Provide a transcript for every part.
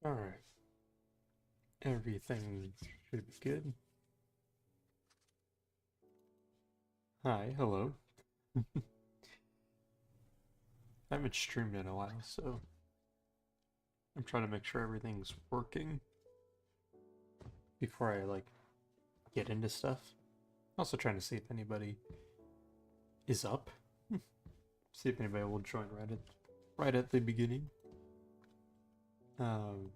Alright, everything should be good. Hi, hello. I haven't streamed in a while, so I'm trying to make sure everything's working before I, get into stuff. Also trying to see if anybody is up. See if anybody will join right at the beginning. Um,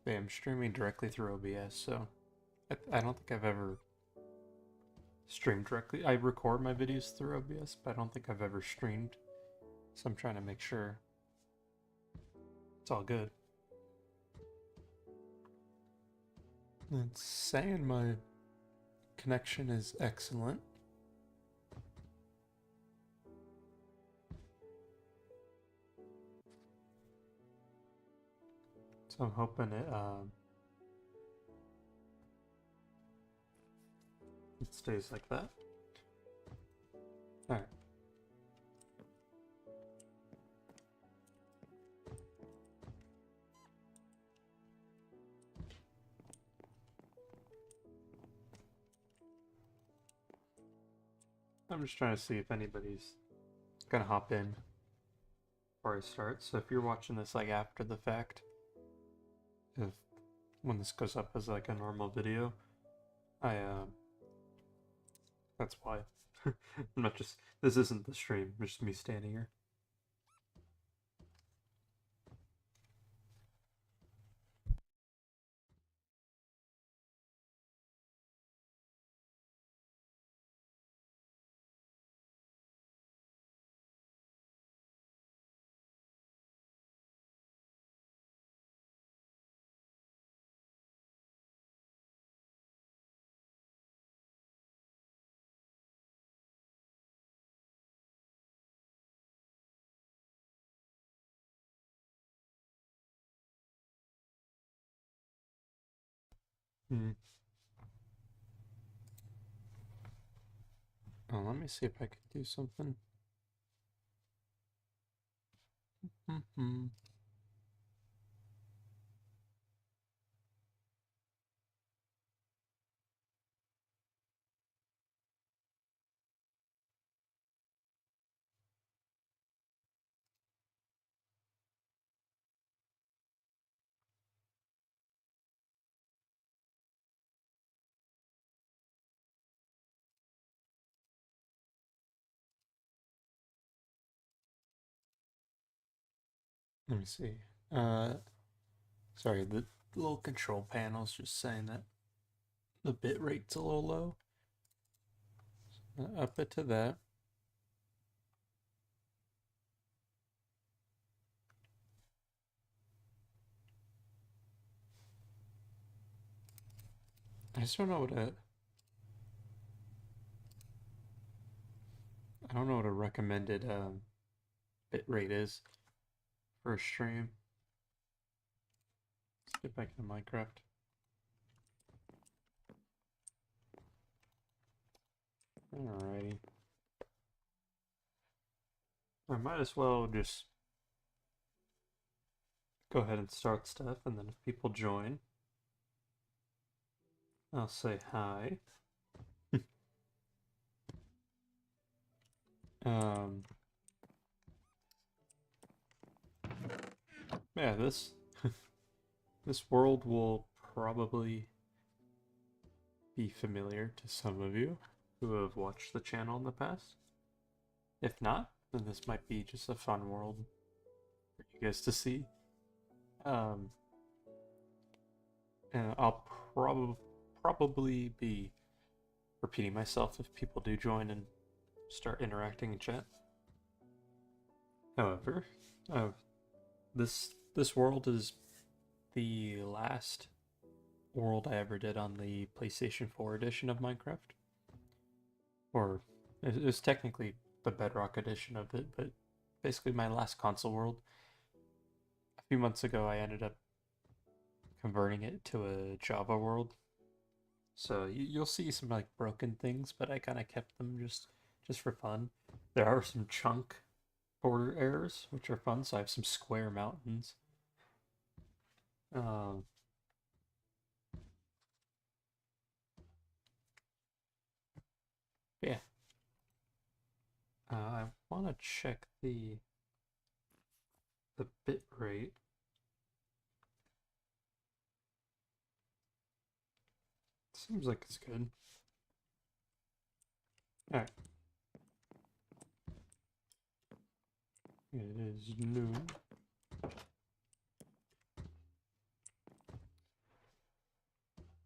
yeah, I'm streaming directly through OBS, so I don't think I've ever streamed directly. I record my videos through OBS, but I don't think I've ever streamed. So I'm trying to make sure it's all good. It's saying my connection is excellent. So I'm hoping it stays like that. Alright. I'm just trying to see if anybody's gonna hop in before I start. So if you're watching this after the fact, if when this goes up as a normal video, that's why. I'm not just this isn't the stream, it's just me standing here. Hmm. Oh, let me see if I can do something. Let me see. Uh, Sorry, the little control panel's just saying that the bit rate's a little low. Up it to that. I just don't know what I don't know what a recommended bit rate is for a stream. Let's get back into Minecraft. Alrighty. I might as well just go ahead and start stuff, and then if people join, I'll say hi. um, yeah, this world will probably be familiar to some of you who have watched the channel in the past. If not, then this might be just a fun world for you guys to see. Um, and I'll probably be repeating myself if people do join and start interacting in chat. However, this world is the last world I ever did on the PlayStation 4 edition of Minecraft. Or it was technically the Bedrock edition of it, but basically my last console world. A few months ago, I ended up converting it to a Java world. So you'll see some broken things, but I kind of kept them just for fun. There are some chunk border errors, which are fun. So I have some square mountains. Um, yeah. I want to check the bit rate. Seems like it's good. Alright. It is noon.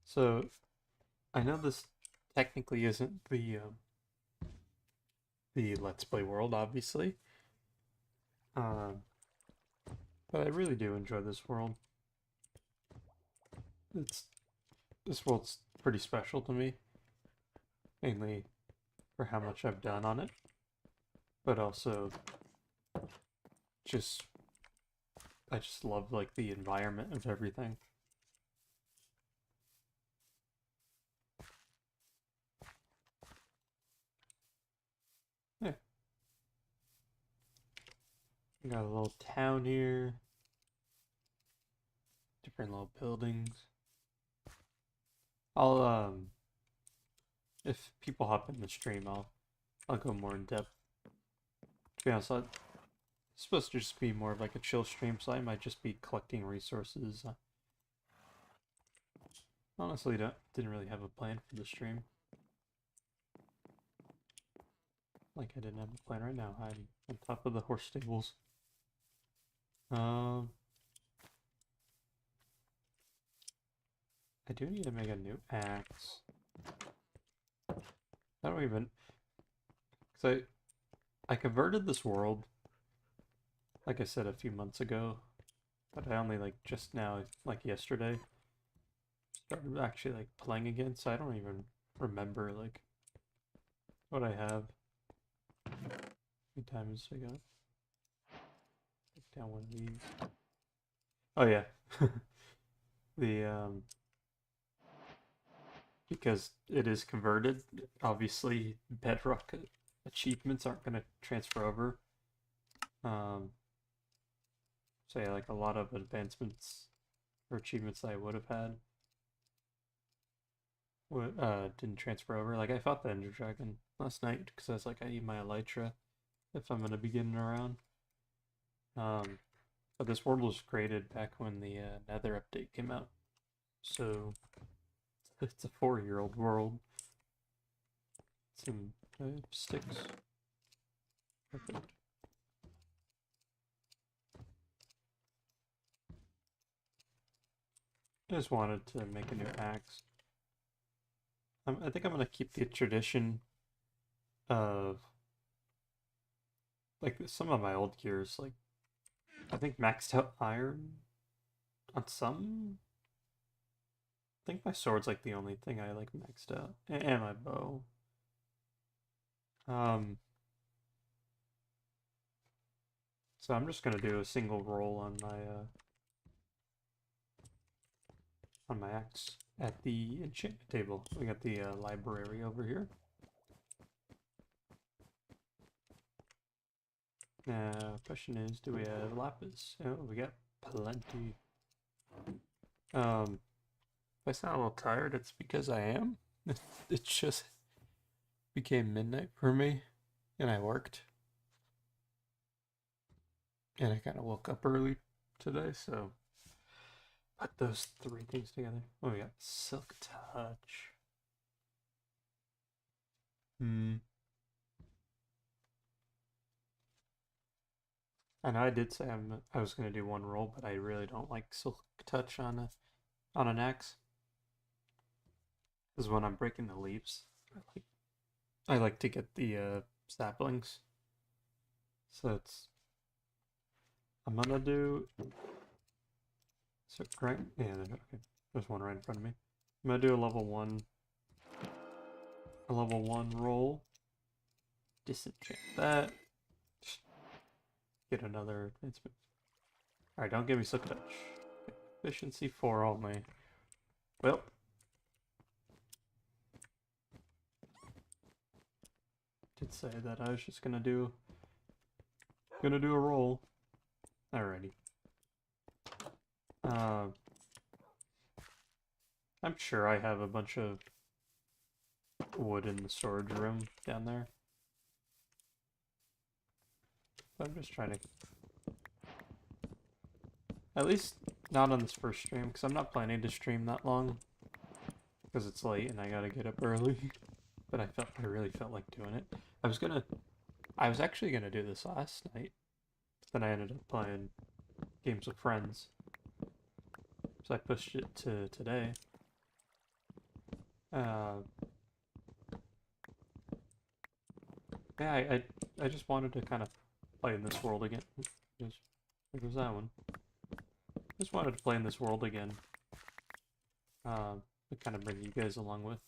So, I know this technically isn't the Let's Play world, obviously. But I really do enjoy this world. This world's pretty special to me, mainly for how much I've done on it, but also just I just love like the environment of everything. Yeah, we got a little town here, different little buildings. I'll if people hop in the stream, I'll go more in depth. To be honest, it's supposed to just be more of like a chill stream, so I might just be collecting resources. Honestly, didn't really have a plan for the stream. Like I didn't have a plan right now, hiding on top of the horse stables. I do need to make a new axe. I don't even, cause I converted this world, like I said a few months ago, but I only like just now, like yesterday, started actually like playing again, so I don't even remember like what I have. How many times I got? Take down one of these. Oh yeah, the because it is converted, obviously Bedrock achievements aren't going to transfer over. So yeah, like a lot of advancements or achievements that I would have had didn't transfer over. Like I fought the Ender Dragon last night because I was like, I need my Elytra if I'm going to be getting around. But this world was created back when the Nether update came out. So it's a 4-year-old world. Some sticks. Perfect. I just wanted to make a new axe. I think I'm gonna keep the tradition of like some of my old gears, like I think maxed out iron on some. I think my sword's like the only thing I like maxed out, and my bow. So I'm just gonna do a single roll on my axe at the enchantment table. We got the library over here. Now, question is, do we have lapis? Oh, we got plenty. If I sound a little tired, it's because I am. It just became midnight for me, and I worked. And I kind of woke up early today, so put those 3 things together. Oh, we got Silk Touch. I know I did say I was gonna do 1 roll, but I really don't like Silk Touch on an axe. Because when I'm breaking the leaves, I like to get the saplings. So I'm gonna do. So correct? Yeah, okay. There's one right in front of me. I'm gonna do a level 1 roll. Disenchant that. Get another advancement. Alright, don't give me Silk Touch. Okay. Efficiency 4 only. Well. Did say that I was just gonna do Gonna do a roll. Alrighty. I'm sure I have a bunch of wood in the storage room down there. But I'm just trying to... At least not on this first stream, because I'm not planning to stream that long. Because it's late and I gotta get up early. But I really felt like doing it. I was actually gonna do this last night. Then I ended up playing games with friends. So I pushed it to today. Yeah, I just wanted to kind of play in this world again. There goes that one. Just wanted to play in this world again. To kind of bring you guys along with.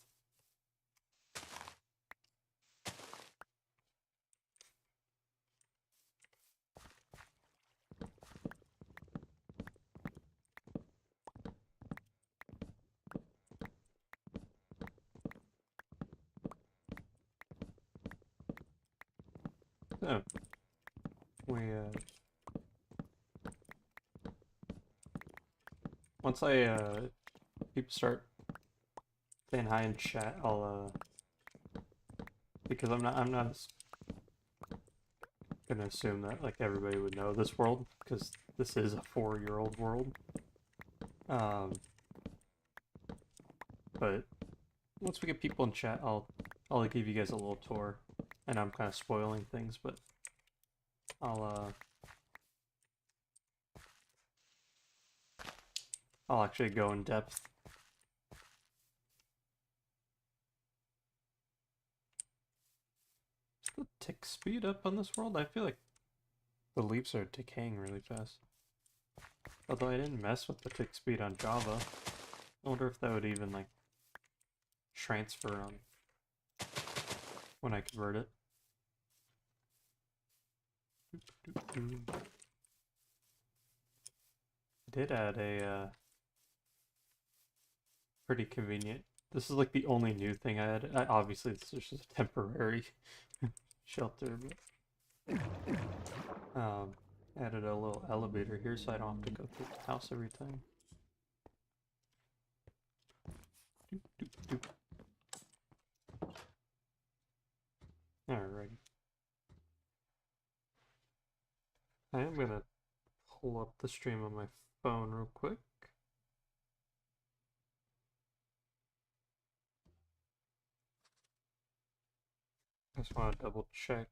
So, once people start saying hi in chat, because I'm not gonna assume that like everybody would know this world, because this is a 4-year-old world. But once we get people in chat, I'll give you guys a little tour, and I'm kind of spoiling things, but I'll actually go in depth. Is the tick speed up on this world? I feel like the leaves are decaying really fast. Although I didn't mess with the tick speed on Java. I wonder if that would even like transfer on when I convert it. Did add a pretty convenient. This is like the only new thing I added. Obviously, this is just a temporary shelter, but added a little elevator here so I don't have to go through the house every time. Alrighty. I am gonna pull up the stream on my phone real quick. I just want to double check.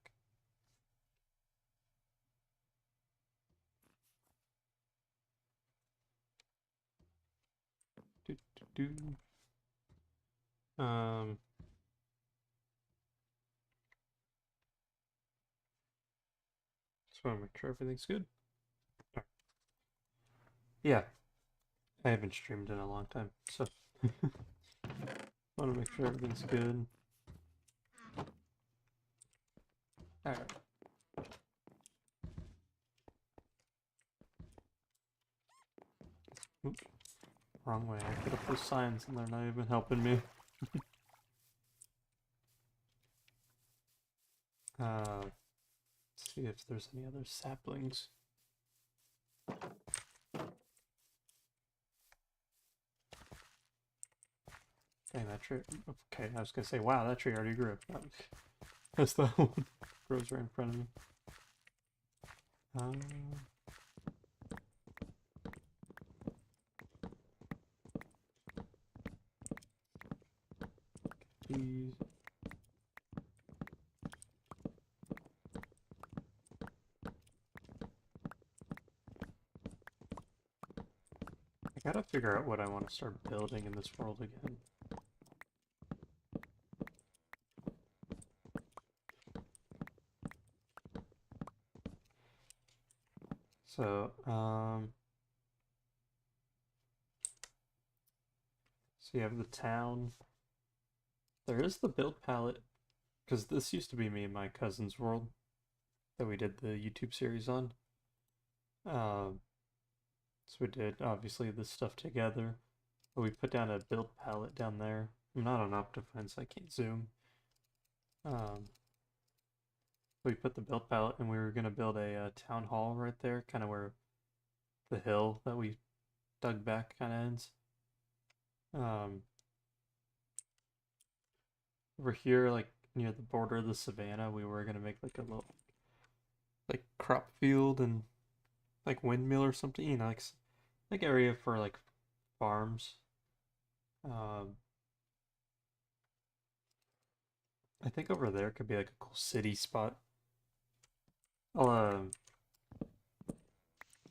Just want to make sure everything's good. Right. Yeah, I haven't streamed in a long time, so want to make sure everything's good. All right. Oops. Wrong way. I put up those signs and they're not even helping me. Let's see if there's any other saplings. Dang, that tree. Okay, I was gonna say, wow, that tree already grew. That's the one grows right in front of me. These. I gotta figure out what I want to start building in this world again. So, so you have the town. There is the build palette, because this used to be me and my cousin's world that we did the YouTube series on. So we did, obviously, this stuff together. But we put down a build palette down there. I'm not on Optifine, so I can't zoom. we put the build palette, and we were gonna build a town hall right there, kind of where the hill that we dug back kind of ends. Um, over here, like near the border of the savannah, we were gonna make like a little like crop field and like windmill or something, you know, like area for like farms. Um, I think over there could be like a cool city spot. I'll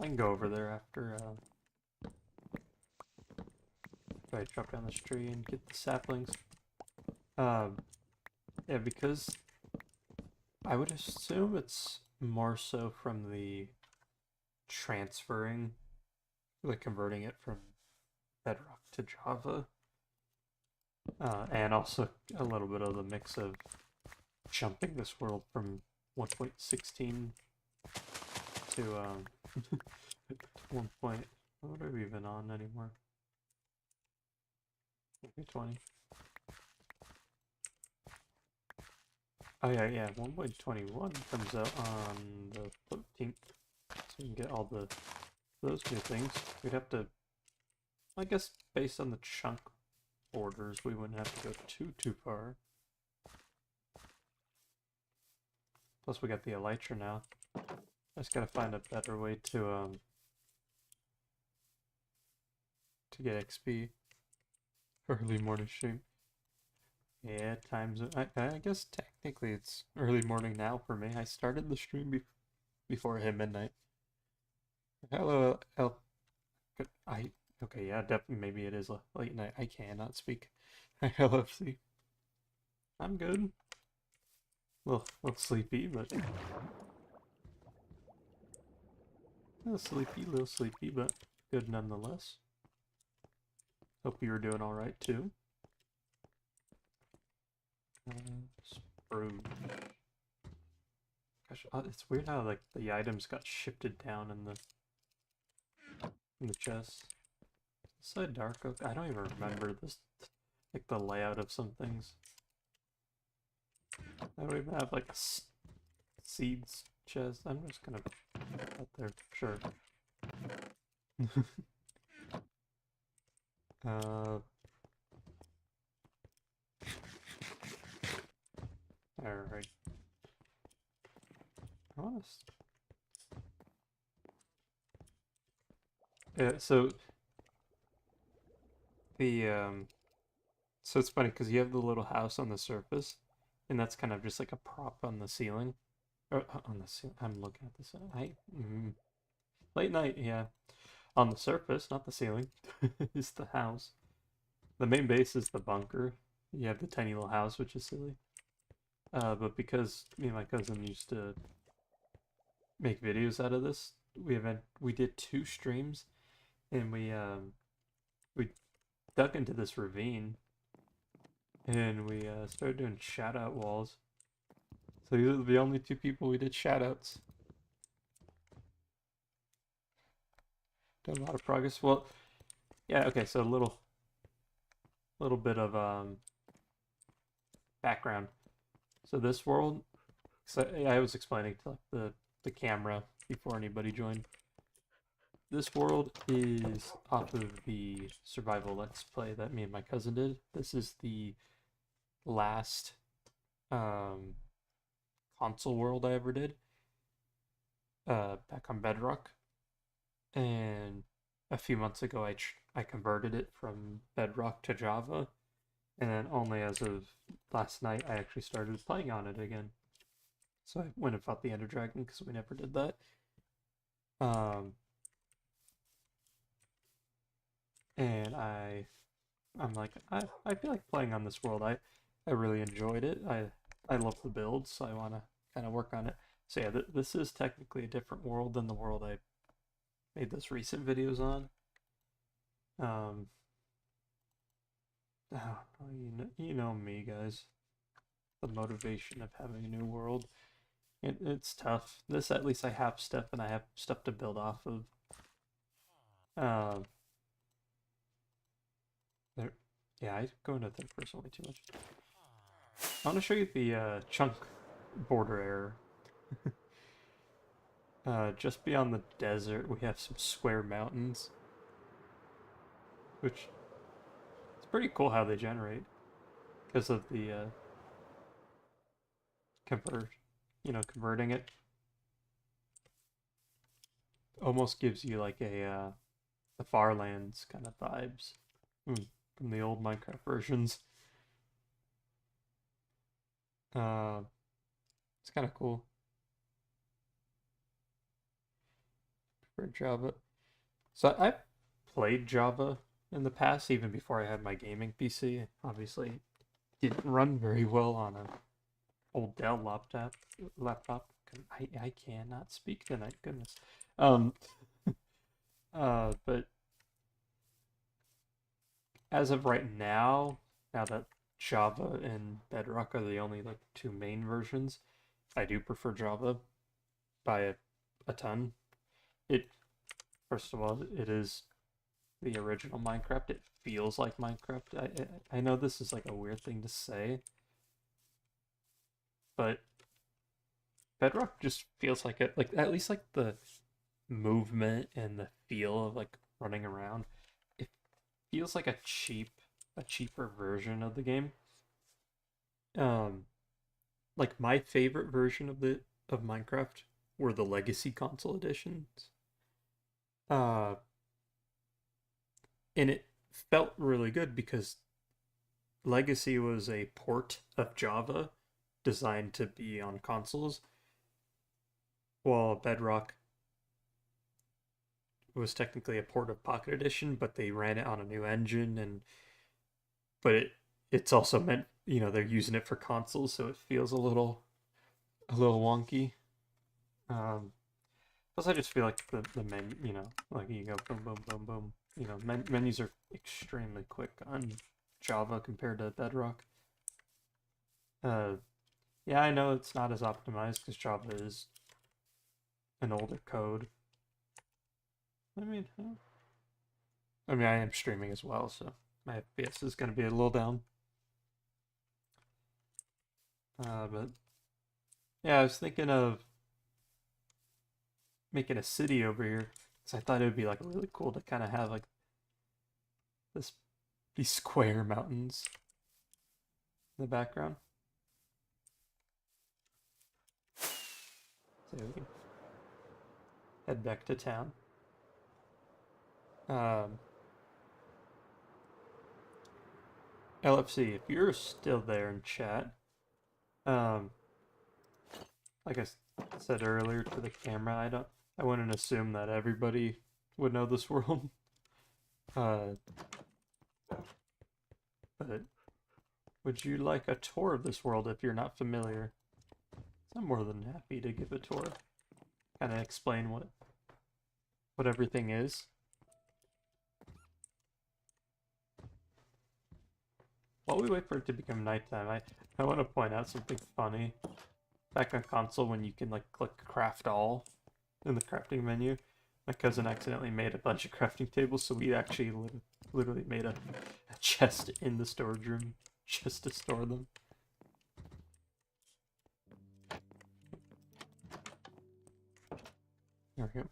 I can go over there after I chop down this tree and get the saplings. Um, yeah, because I would assume it's more so from the transferring, like converting it from Bedrock to Java, and also a little bit of the mix of jumping this world from 1.16 to 1. What are we even on anymore? 20. Oh yeah, 1.21 comes out on the 13th, so we can get all those new things. We'd have to, I guess, based on the chunk orders, we wouldn't have to go too far. Plus, we got the Elytra now. I just gotta find a better way to get XP. Early morning stream. Yeah, times. I guess technically it's early morning now for me. I started the stream before it hit midnight. Hello, El. Okay, yeah, definitely. Maybe it is late night. I cannot speak. LFC. I'm good. Little sleepy, but little sleepy, but good nonetheless. Hope you were doing all right too. Spruce. Gosh, it's weird how like the items got shifted down in the chest. Side dark oak. I don't even remember this, like the layout of some things. I don't even have like a seeds chest. I'm just gonna put there. Sure. Alright. Honest. Yeah, so so it's funny because you have the little house on the surface, and that's kind of just like a prop on the ceiling. Or on the ceiling. I'm looking at this. Late night, yeah. On the surface, not the ceiling, is the house. The main base is the bunker. You have the tiny little house, which is silly. But because me and my cousin used to make videos out of this, we did 2 streams, and we dug into this ravine, and we started doing shout out walls. So these are the only 2 people we did shout outs. Done a lot of progress. Well, yeah, okay, so a little bit of background. So this world, so I was explaining to like, the camera before anybody joined. This world is off of the survival let's play that me and my cousin did. This is the last console world I ever did, back on Bedrock, and a few months ago I converted it from Bedrock to Java, and then only as of last night I actually started playing on it again. So I went and fought the Ender Dragon because we never did that. And I'm like, I feel like playing on this world. I really enjoyed it. I love the build, so I want to kind of work on it. So yeah, this is technically a different world than the world I made those recent videos on. Oh, you know me, guys. The motivation of having a new world. It's tough. This, at least I have stuff, and I have stuff to build off of. There, yeah, I go into third person way too much. I want to show you the chunk border error. Just beyond the desert, we have some square mountains, which it's pretty cool how they generate because of the convert, converting it almost gives you like the Farlands kind of vibes from the old Minecraft versions. It's kind of cool for Java. So I played Java in the past, even before I had my gaming PC. Obviously, didn't run very well on an old Dell laptop. I cannot speak tonight. Goodness. Um. But as of right now, now that Java and Bedrock are the only like two main versions, I do prefer Java by a ton. It First of all, it is the original Minecraft. It feels like Minecraft. I know this is like a weird thing to say, but Bedrock just feels like it, like at least like the movement and the feel of like running around. It feels like a cheaper version of the game. Um, like my favorite version of Minecraft were the Legacy console editions. Uh, and it felt really good because Legacy was a port of Java designed to be on consoles, while Bedrock was technically a port of Pocket Edition, but they ran it on a new engine, and but it's also meant, they're using it for consoles, so it feels a little wonky. Um, Plus, I just feel like the menu, like you go boom, boom, boom, boom. Menus are extremely quick on Java compared to Bedrock. Uh, yeah, I know it's not as optimized because Java is an older code. I mean, I am streaming as well, so my FPS is going to be a little down. But yeah, I was thinking of making a city over here because I thought it would be like really cool to kind of have like this these square mountains in the background. So we can head back to town. Um, LFC, if you're still there in chat, um, like I said earlier to the camera, I wouldn't assume that everybody would know this world. But would you like a tour of this world if you're not familiar? I'm more than happy to give a tour. Kind of explain what everything is. While we wait for it to become nighttime, I want to point out something funny. Back on console, when you can like click craft all in the crafting menu, my cousin accidentally made a bunch of crafting tables, so we actually literally made a chest in the storage room just to store them. There we go.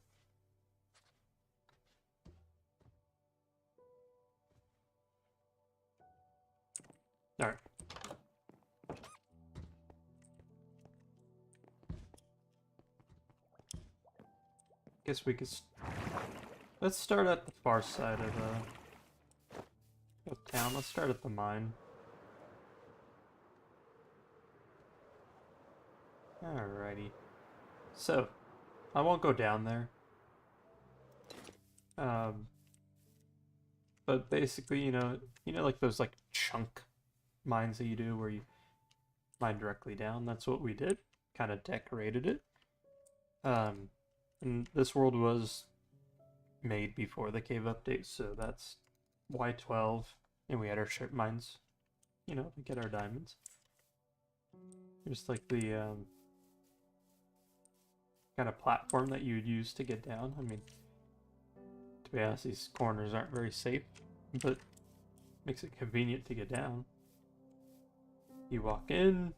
Alright. Guess we could... Let's start at the far side of town. Let's start at the mine. Alrighty. So, I won't go down there. But basically, like those like chunk mines that you do where you mine directly down. That's what we did. Kind of decorated it. And this world was made before the cave update, so that's Y12, and we had our strip mines, to get our diamonds. Just like the kind of platform that you would use to get down. I mean, to be honest, these corners aren't very safe, but makes it convenient to get down. You walk in,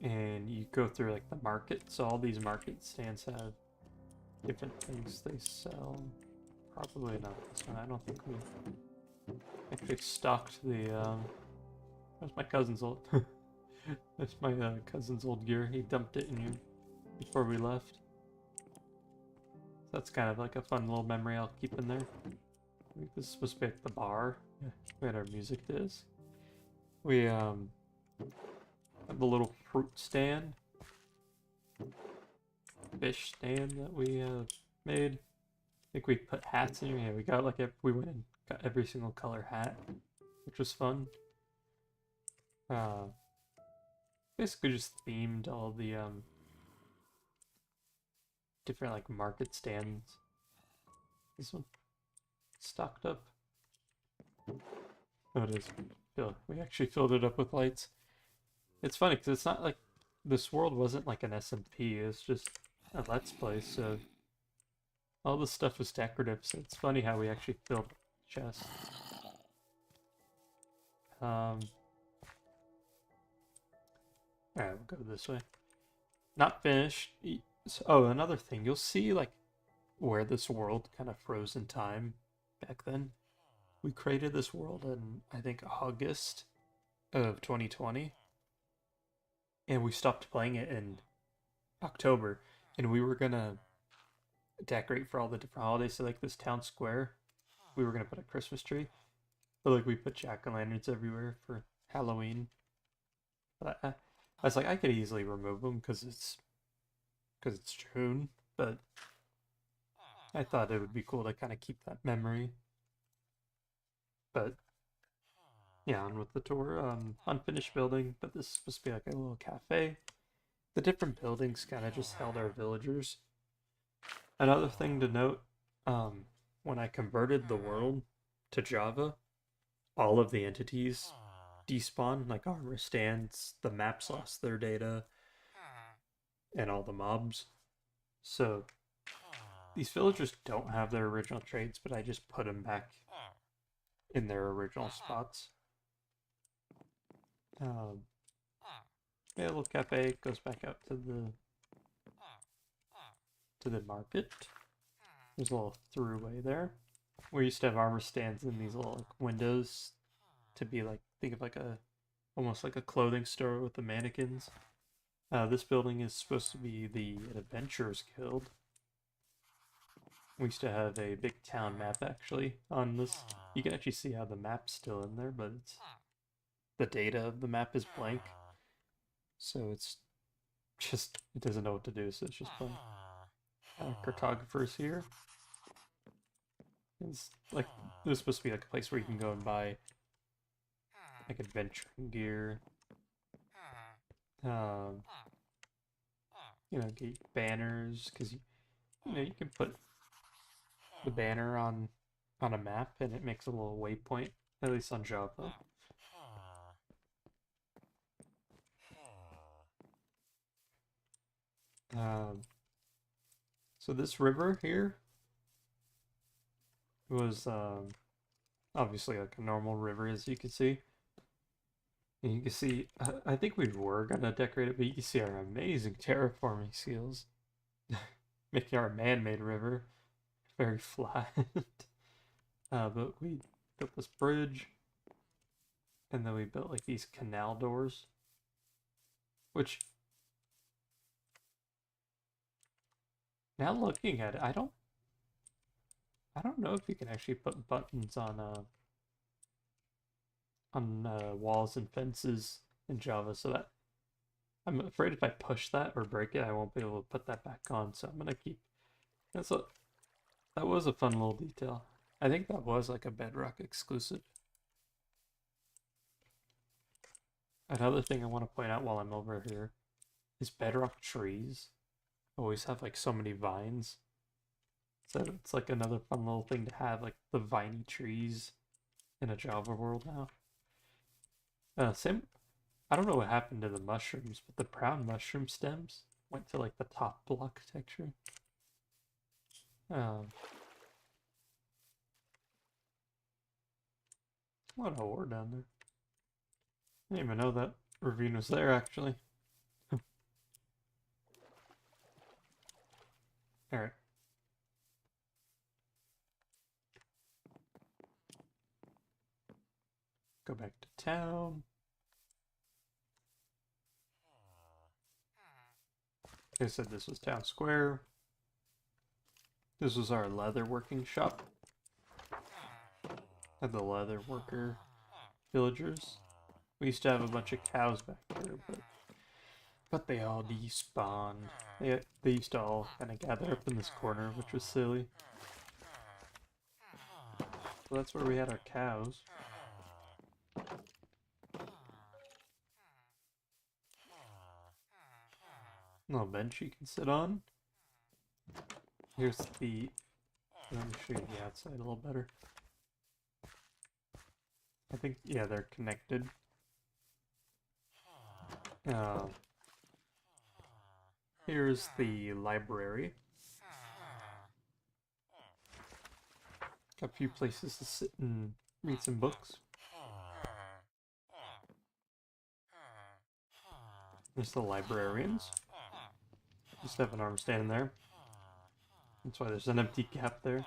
and you go through like the market. So all these market stands have different things they sell. Probably not this one. I don't think we actually stocked the. That's my cousin's old. That's my cousin's old gear. He dumped it in here before we left. That's kind of like a fun little memory I'll keep in there. I think this is supposed to be like the bar. Yeah, we had our music disc. We have the little fruit stand, fish stand that we made. I think we put hats in here. Yeah, we got like we went and got every single color hat, which was fun. Basically just themed all the different like market stands. This one stocked up. Oh, it is. We actually filled it up with lights. It's funny because it's not like this world wasn't like an SMP. It's just a Let's Play, so all this stuff was decorative. So it's funny how we actually filled the chest. Alright, we'll go this way. Not finished. Oh, another thing. You'll see like where this world kind of froze in time back then. We created this world in, I think, August of 2020. And we stopped playing it in October. And we were gonna decorate for all the different holidays. So like this town square, we were gonna put a Christmas tree. But like we put jack-o'-lanterns everywhere for Halloween. But I was like, I could easily remove them because it's June. But I thought it would be cool to kind of keep that memory. But yeah, on with the tour. Unfinished building, but this is supposed to be like a little cafe. The different buildings kind of just held our villagers. Another thing to note, when I converted the world to Java, all of the entities despawn, like armor stands, the maps lost their data, and all the mobs. So these villagers don't have their original trades, but I just put them back in their original spots. Yeah, little cafe goes back out to the market. There's a little throughway there. We used to have armor stands in these little like windows to be like, think of like almost like a clothing store with the mannequins. This building is supposed to be the Adventurers Guild. We used to have a big town map actually on this. You can actually see how the map's still in there, but the data of the map is blank. So it's just, it doesn't know what to do, so it's just blank. Cartographers here. It's like, it was supposed to be like a place where you can go and buy like adventuring gear. You know, get banners, because you know, you can put the banner on a map and it makes a little waypoint, at least on Java. So this river here was obviously like a normal river, as you can see. And you can see, I think we were gonna decorate it, but you can see our amazing terraforming skills. Making our man-made river very flat. But we built this bridge, and then we built like these canal doors, which, now looking at it, I don't know if you can actually put buttons on walls and fences in Java, so that I'm afraid if I push that or break it, I won't be able to put that back on. So I'm gonna keep. That was a fun little detail. I think that was like a Bedrock exclusive. Another thing I want to point out while I'm over here is Bedrock trees always have like so many vines. So it's like another fun little thing to have, like the viney trees in a Java world now. Same. I don't know what happened to the mushrooms, but the brown mushroom stems went to like the top block texture. What a ore down there. I didn't even know that ravine was there, actually. Alright. Go back to town. I said this was town square. This was our leather working shop. Had the leather worker villagers. We used to have a bunch of cows back there, but they all despawned. They used to all kind of gather up in this corner, which was silly. So that's where we had our cows. Little bench you can sit on. Here's the... Let me show you the outside a little better. I think, yeah, they're connected. Here's the library. Got a few places to sit and read some books. There's the librarians. Just have an arm standing there. That's why there's an empty gap there.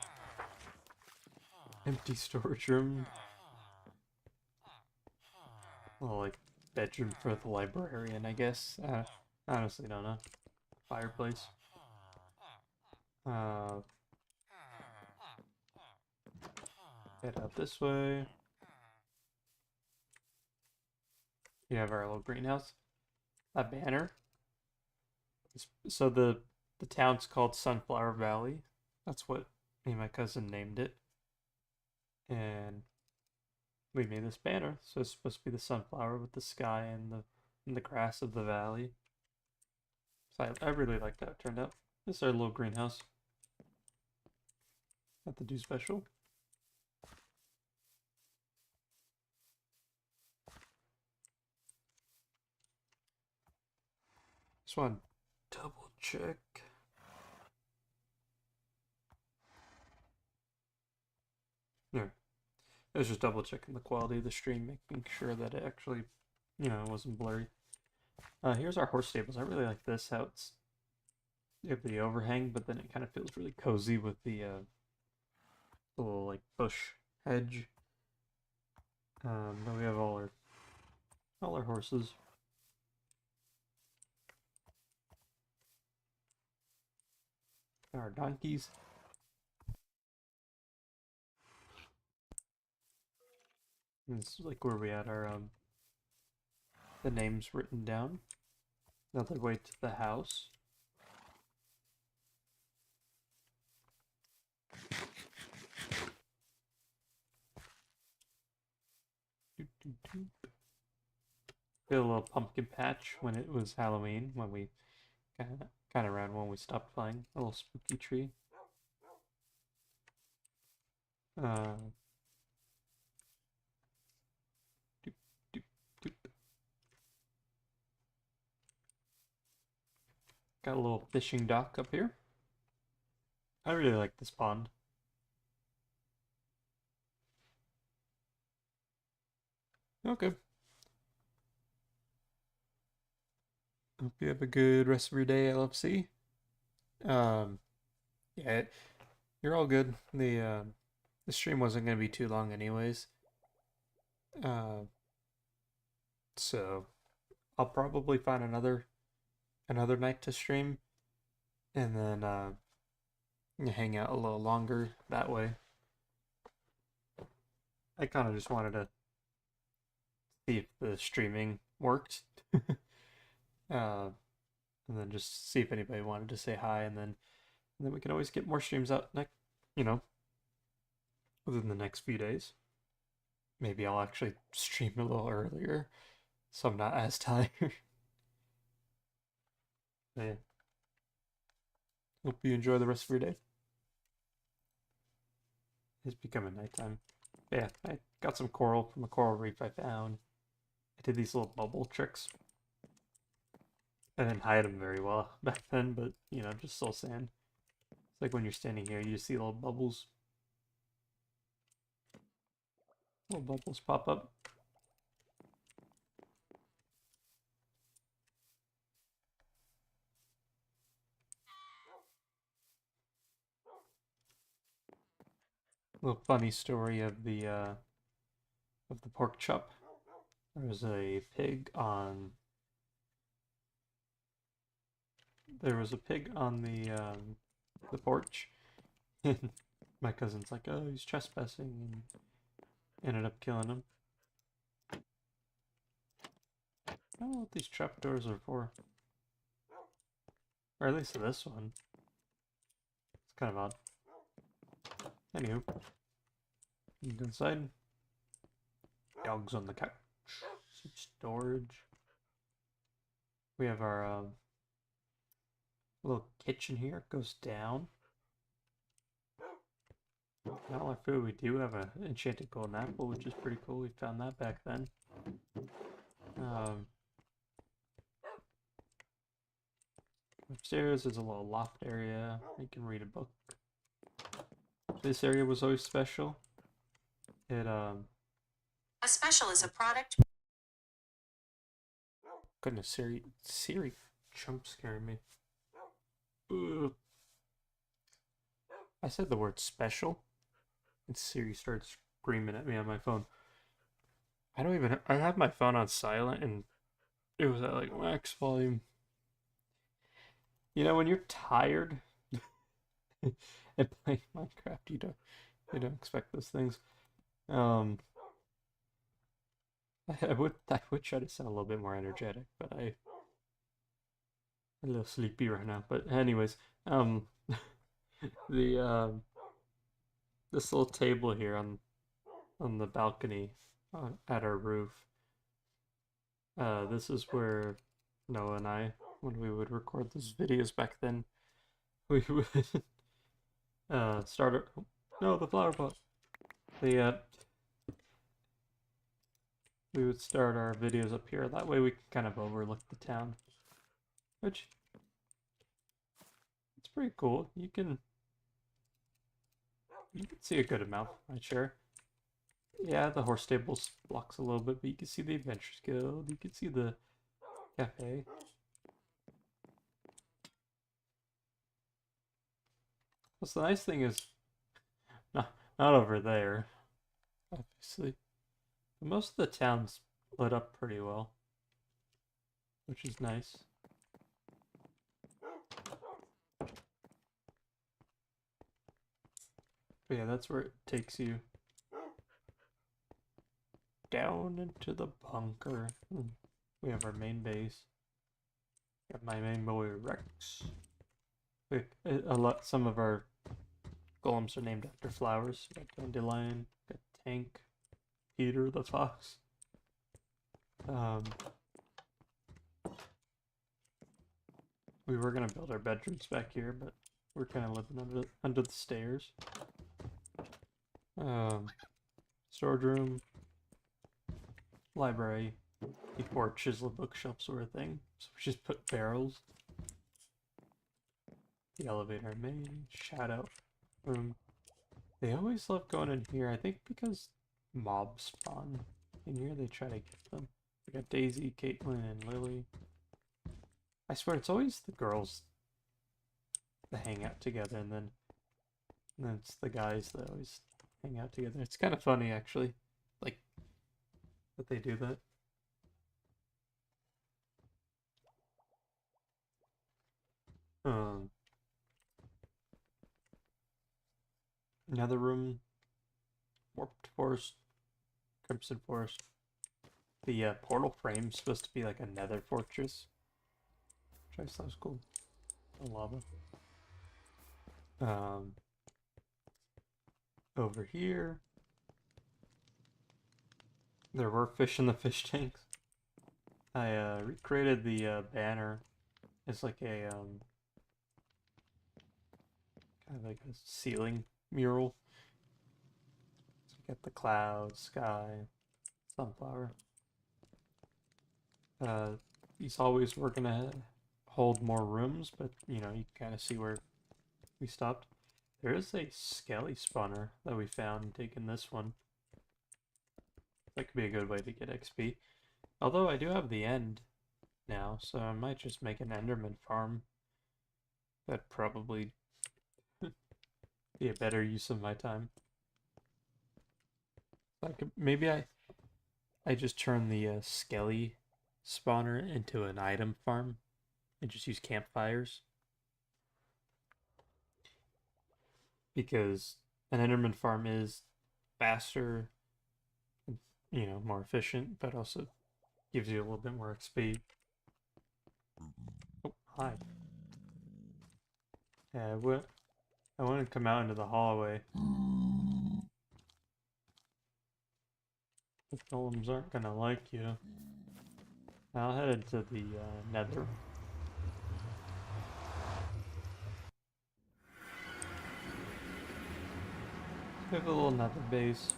Empty storage room. Well, like, bedroom for the librarian, I guess. Honestly, don't know. Fireplace. Head out this way. You have our little greenhouse. A banner. So the town's called Sunflower Valley. That's what me and my cousin named it. And we made this banner. So it's supposed to be the sunflower with the sky and the grass of the valley. So I really like how it turned out. This is our little greenhouse. Got the do special. Just want to double check. No. I was just double checking the quality of the stream, making sure that it actually, you know, wasn't blurry. Here's our horse stables. I really like this, how it's you have the overhang, but then it kind of feels really cozy with the little like bush hedge. Then we have all our horses. Our donkeys. And this is like where we had our the names written down. Another way to the house. Did a little pumpkin patch when it was Halloween, when we kind of around when we stopped playing. A little spooky tree. Got a little fishing dock up here. I really like this pond. Okay. Hope you have a good rest of your day, LFC. Yeah, you're all good. The stream wasn't gonna be too long anyways. So I'll probably find another night to stream, and then hang out a little longer that way. I kind of just wanted to see if the streaming worked. And then just see if anybody wanted to say hi, and then we can always get more streams out within the next few days. Maybe I'll actually stream a little earlier, so I'm not as tired. Yeah. Hope you enjoy the rest of your day. It's becoming nighttime. Yeah, I got some coral from a coral reef I found. I did these little bubble tricks. I didn't hide them very well back then, but, just soul sand. It's like when you're standing here, you just see little bubbles. Little bubbles pop up. little funny story of the pork chop. There was a pig on. There was a pig on the porch. And my cousin's like, "Oh, he's trespassing," and ended up killing him. I don't know what these trapdoors are for. Or at least this one. It's kind of odd. Anywho. Go inside. Dogs on the couch. Some storage. We have our little kitchen here. It goes down. Not only food, we do have an enchanted golden apple, which is pretty cool. We found that back then. Upstairs is a little loft area. You can read a book. This area was always special. It A special is a product. Goodness, Siri jump scaring me. Ugh. I said the word special, and Siri started screaming at me on my phone. I have my phone on silent, and it was at like max volume. You know, when you're tired and playing Minecraft, you don't expect those things. I would try to sound a little bit more energetic, but I'm a little sleepy right now. But anyways, the this little table here on the balcony at our roof. This is where Noah and I, when we would record those videos back then, we would start. No, the flower pot. We would start our videos up here. That way we can kind of overlook the town, which it's pretty cool. You can see a good amount, I'm sure. Yeah, the horse stables blocks a little bit, but you can see the Adventurers Guild. You can see the cafe. What's the nice thing is, not over there, obviously. But most of the town's lit up pretty well, which is nice. But yeah, that's where it takes you. Down into the bunker. We have our main base. Got my main boy Rex. Some of our golems are named after flowers. Got Dandelion, got Tank, Peter the fox. We were gonna build our bedrooms back here, but we're kind of living under the stairs. Storage room, library, before chiseled bookshelves were a thing, so we just put barrels. The elevator main, shadow room. They always love going in here, I think because mobs spawn in here, they try to get them. We got Daisy, Caitlin, and Lily. I swear, it's always the girls that hang out together, and then it's the guys that always hang out together. It's kind of funny, actually, like, that they do that. Another room, Warped Forest, Crimson Forest. The portal frame's supposed to be like a nether fortress, which I thought was cool. The lava. Over here, there were fish in the fish tanks. I recreated the banner as like a kind of like a ceiling mural. So you got the clouds, sky, sunflower. He's always we're gonna hold more rooms, but you know, you can kind of see where we stopped. There is a skelly spawner that we found taking this one. That could be a good way to get XP. Although I do have the end now, so I might just make an Enderman farm. That'd probably be a better use of my time. Like maybe I just turn the Skelly spawner into an item farm and just use campfires because an Enderman farm is faster, you know, more efficient, but also gives you a little bit more XP. Oh, hi. Yeah, I want to come out into the hallway. The golems aren't gonna like you. I'll head to the nether. We have a little nether base.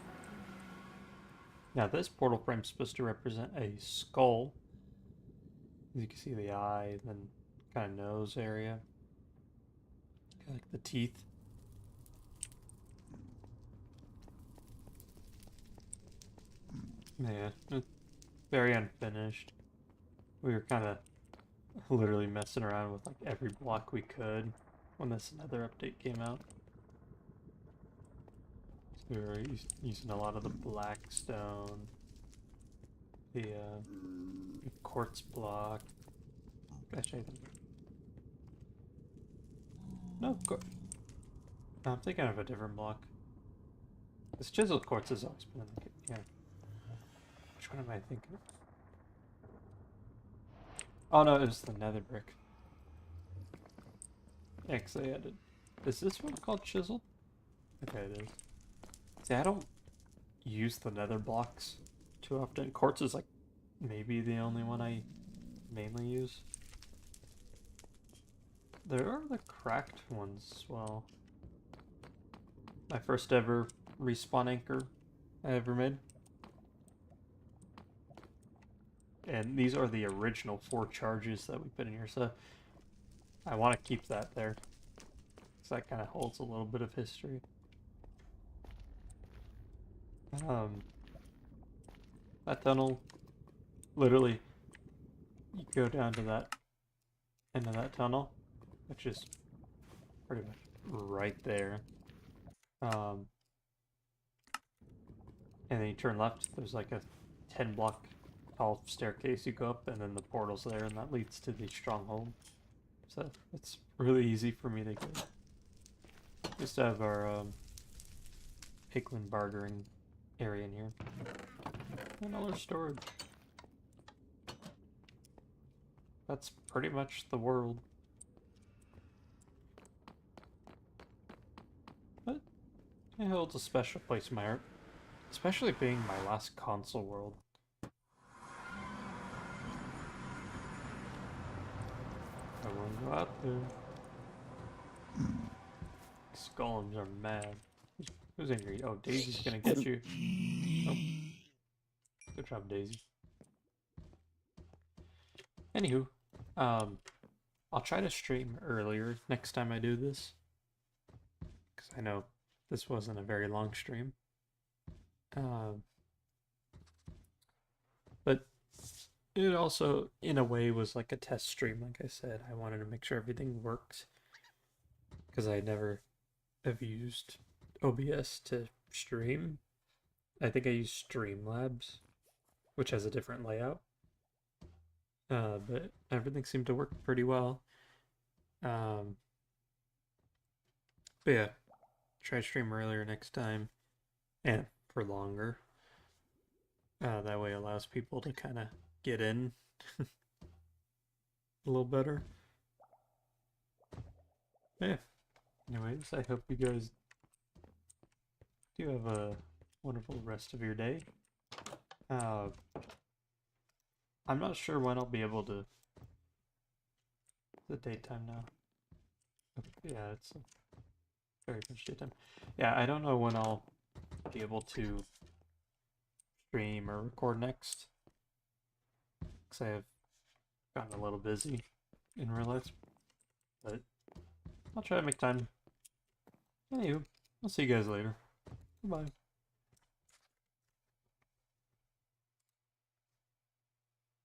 Now this portal frame is supposed to represent a skull. As you can see the eye, then kind of nose area. Like the teeth. Yeah, it's very unfinished. We were kind of literally messing around with like every block we could when this nether update came out. So we were using a lot of the black stone, the quartz block. Actually, no, I'm thinking of a different block. This chiseled quartz has always been like, yeah. Which one am I thinking of? Oh no, it was the nether brick. Actually, I did. Is this one called chiseled? Okay, it is. See, I don't use the nether blocks too often. Quartz is like maybe the only one I mainly use. There are the cracked ones as well. My first ever respawn anchor I ever made. And these are the original 4 charges that we put in here, so I want to keep that there. Because that kind of holds a little bit of history. That tunnel, literally, you go down to that end of that tunnel, which is pretty much right there. And then you turn left, there's like a 10 block tall staircase you go up, and then the portal's there, and that leads to the stronghold. So it's really easy for me to get. We used to have our piglin bartering area in here. And all our storage. That's pretty much the world. But it holds a special place in my heart. Especially being my last console world. I want to go out there. These golems are mad. Who's in here? Oh, Daisy's gonna get you. Nope. Good job, Daisy. Anywho, I'll try to stream earlier next time I do this. Because I know this wasn't a very long stream. But it also, in a way, was like a test stream, like I said. I wanted to make sure everything worked. Because I never have used OBS to stream. I think I use Streamlabs, which has a different layout. But everything seemed to work pretty well. But yeah, try to stream earlier next time, and for longer. That way allows people to kind of get in a little better. Yeah. Anyways, I hope you guys do have a wonderful rest of your day. I'm not sure when I'll be able to. It's the daytime now. Yeah, it's very much daytime. Yeah, I don't know when I'll be able to stream or record next. Because I have gotten a little busy in real life. But I'll try to make time. Anywho, I'll see you guys later. Goodbye.